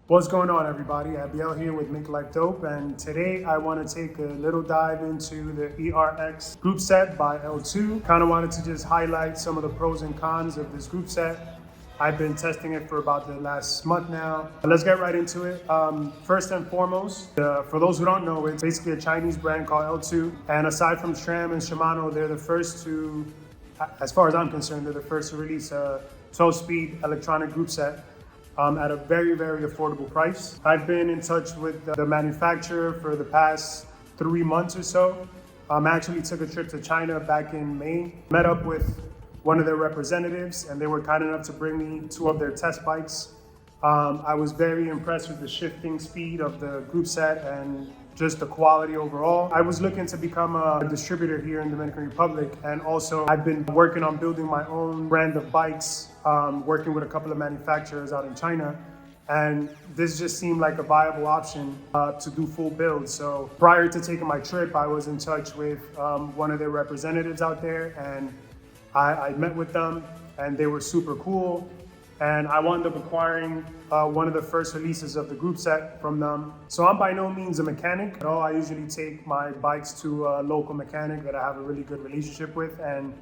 What's going on, everybody? Abiel here with Make Life Dope, and today I want to take a little dive into the eRX group set by L2. Kind of wanted to just highlight some of the pros and cons of this group set. I've been testing it for about the last month now. Let's get right into it. First and foremost, for those who don't know, it's basically a Chinese brand called L2. And aside from SRAM and Shimano, they're the first to, as far as I'm concerned, they're the first to release a 12-speed electronic group set at a very, very affordable price. I've been in touch with the manufacturer for the past 3 months or so. I actually took a trip to China back in May, met up with one of their representatives, and they were kind enough to bring me 2 of their test bikes. I was very impressed with the shifting speed of the group set and just the quality overall. I was looking to become a distributor here in the Dominican Republic, and also I've been working on building my own brand of bikes, working with a couple of manufacturers out in China. And this just seemed like a viable option to do full builds. So prior to taking my trip, I was in touch with one of their representatives out there, and I met with them, and they were super cool. And I wound up acquiring one of the first releases of the group set from them. So I'm by no means a mechanic at all. I usually take my bikes to a local mechanic that I have a really good relationship with. And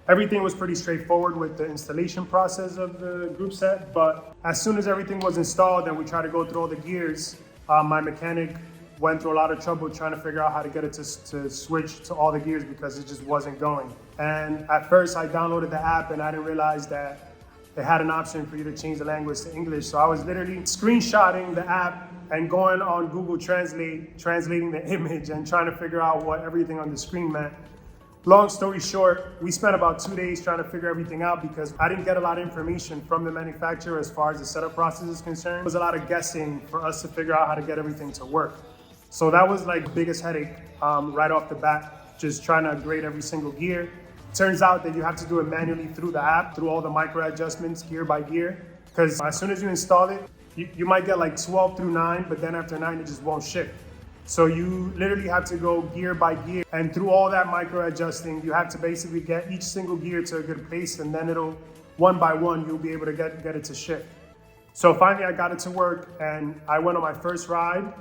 everything was pretty straightforward with the installation process of the group set. But as soon as everything was installed and we tried to go through all the gears, my mechanic went through a lot of trouble trying to figure out how to get it to switch to all the gears because it just wasn't going. And at first I downloaded the app and I didn't realize that they had an option for you to change the language to English. So I was literally screenshotting the app and going on Google Translate, translating the image and trying to figure out what everything on the screen meant. Long story short, we spent about 2 days trying to figure everything out because I didn't get a lot of information from the manufacturer as far as the setup process is concerned. It was a lot of guessing for us to figure out how to get everything to work. So that was like the biggest headache right off the bat, just trying to upgrade every single gear. Turns out that you have to do it manually through the app, through all the micro adjustments, gear by gear. Because as soon as you install it, you might get like 12 through 9, but then after 9, it just won't ship. So you literally have to go gear by gear. And through all that micro adjusting, you have to basically get each single gear to a good place, and then it'll, one by one, you'll be able to get it to ship. So finally, I got it to work, and I went on my first ride.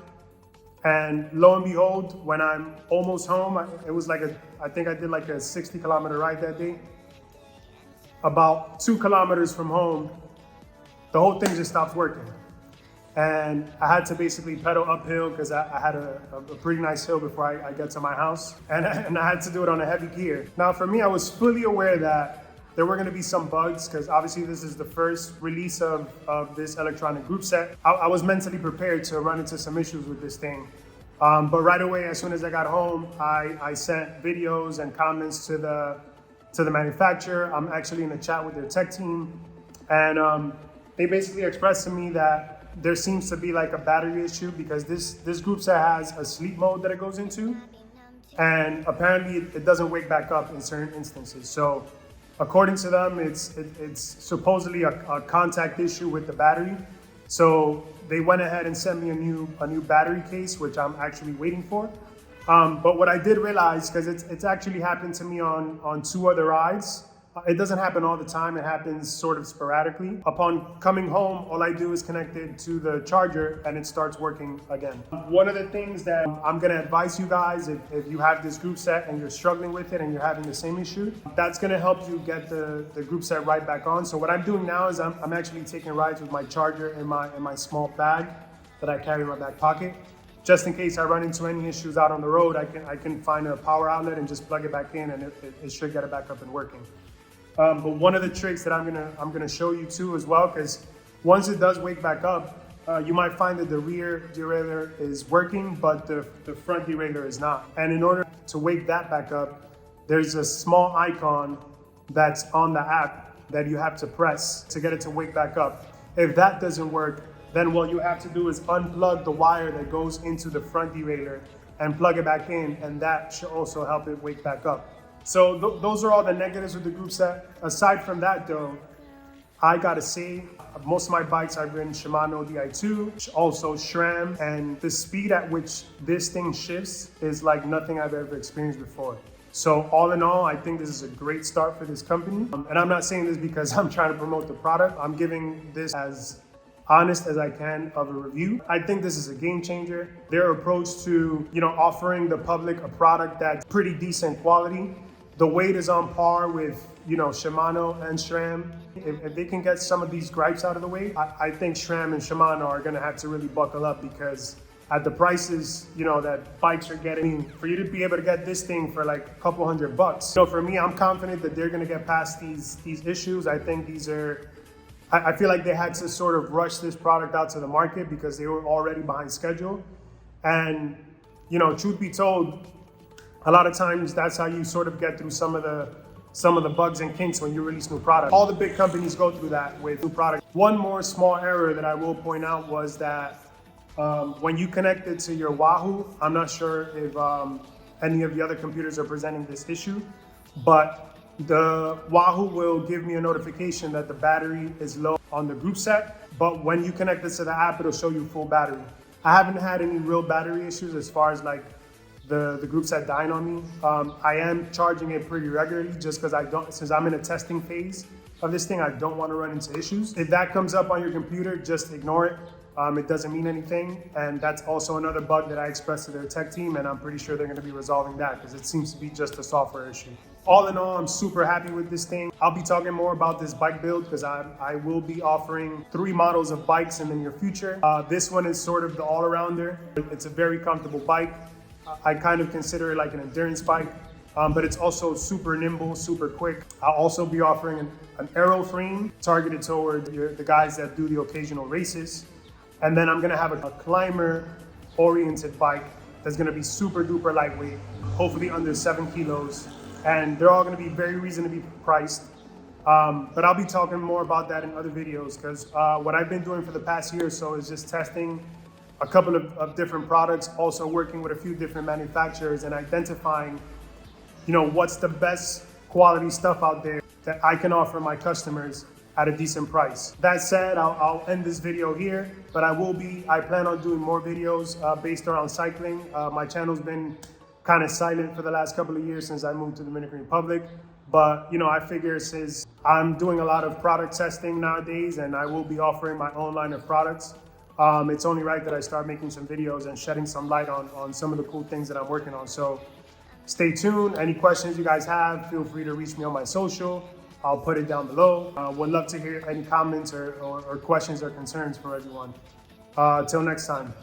And lo and behold, when I'm almost home, it was like I think I did like a 60-kilometer ride that day. About 2 kilometers from home, the whole thing just stopped working. And I had to basically pedal uphill because I had a pretty nice hill before I get to my house. And I had to do it on a heavy gear. Now for me, I was fully aware that there were gonna be some bugs because obviously this is the first release of this electronic group set. I was mentally prepared to run into some issues with this thing. But right away, as soon as I got home, I sent videos and comments to the manufacturer. I'm actually in a chat with their tech team. And they basically expressed to me that there seems to be like a battery issue because this group set has a sleep mode that it goes into. And apparently it doesn't wake back up in certain instances. So according to them, it's supposedly a contact issue with the battery. So they went ahead and sent me a new battery case, which I'm actually waiting for. But what I did realize, because it's actually happened to me on 2 other rides, it doesn't happen all the time, it happens sort of sporadically. Upon coming home, all I do is connect it to the charger and it starts working again. One of the things that I'm gonna advise you guys, if you have this group set and you're struggling with it and you're having the same issue, that's gonna help you get the group set right back on. So what I'm doing now is I'm actually taking rides with my charger in my small bag that I carry in my back pocket. Just in case I run into any issues out on the road, I can find a power outlet and just plug it back in and it should get it back up and working. But one of the tricks that I'm gonna show you too as well, because once it does wake back up, you might find that the rear derailleur is working, but the front derailleur is not. And in order to wake that back up, there's a small icon that's on the app that you have to press to get it to wake back up. If that doesn't work, then what you have to do is unplug the wire that goes into the front derailleur and plug it back in, and that should also help it wake back up. So those are all the negatives with the group set. Aside from that though, I gotta say, most of my bikes I've ridden Shimano Di2, also SRAM, and the speed at which this thing shifts is like nothing I've ever experienced before. So all in all, I think this is a great start for this company. And I'm not saying this because I'm trying to promote the product. I'm giving this as honest as I can of a review. I think this is a game changer. Their approach to, offering the public a product that's pretty decent quality. The weight is on par with, Shimano and SRAM. If they can get some of these gripes out of the way, I think SRAM and Shimano are gonna have to really buckle up, because at the prices, that bikes are getting, for you to be able to get this thing for like a couple $100. So for me, I'm confident that they're gonna get past these issues. I think I feel like they had to sort of rush this product out to the market because they were already behind schedule. And, truth be told, a lot of times that's how you sort of get through some of the bugs and kinks when you release new products. All the big companies go through that with new products. One more small error that I will point out was that when you connect it to your Wahoo, I'm not sure if any of the other computers are presenting this issue, but the Wahoo will give me a notification that the battery is low on the group set, but when you connect it to the app, it'll show you full battery. I haven't had any real battery issues as far as like the group set dying on me. I am charging it pretty regularly just because since I'm in a testing phase of this thing, I don't want to run into issues. If that comes up on your computer, just ignore it. It doesn't mean anything. And that's also another bug that I expressed to their tech team, and I'm pretty sure they're going to be resolving that because it seems to be just a software issue. All in all, I'm super happy with this thing. I'll be talking more about this bike build because I will be offering 3 models of bikes in the near future. This one is sort of the all-arounder. It's a very comfortable bike. I kind of consider it like an endurance bike, but it's also super nimble, super quick. I'll also be offering an aero frame targeted toward the guys that do the occasional races. And then I'm gonna have a climber-oriented bike that's gonna be super duper lightweight, hopefully under 7 kilos. And they're all gonna be very reasonably priced. But I'll be talking more about that in other videos because what I've been doing for the past year or so is just testing a couple of different products, also working with a few different manufacturers and identifying, what's the best quality stuff out there that I can offer my customers at a decent price. That said, I'll end this video here, but I plan on doing more videos based around cycling. My channel's been kind of silent for the last couple of years since I moved to the Dominican Republic. But, I figure since I'm doing a lot of product testing nowadays and I will be offering my own line of products, it's only right that I start making some videos and shedding some light on some of the cool things that I'm working on. So stay tuned. Any questions you guys have, feel free to reach me on my social. I'll put it down below. Would love to hear any comments or questions or concerns from everyone. Till next time.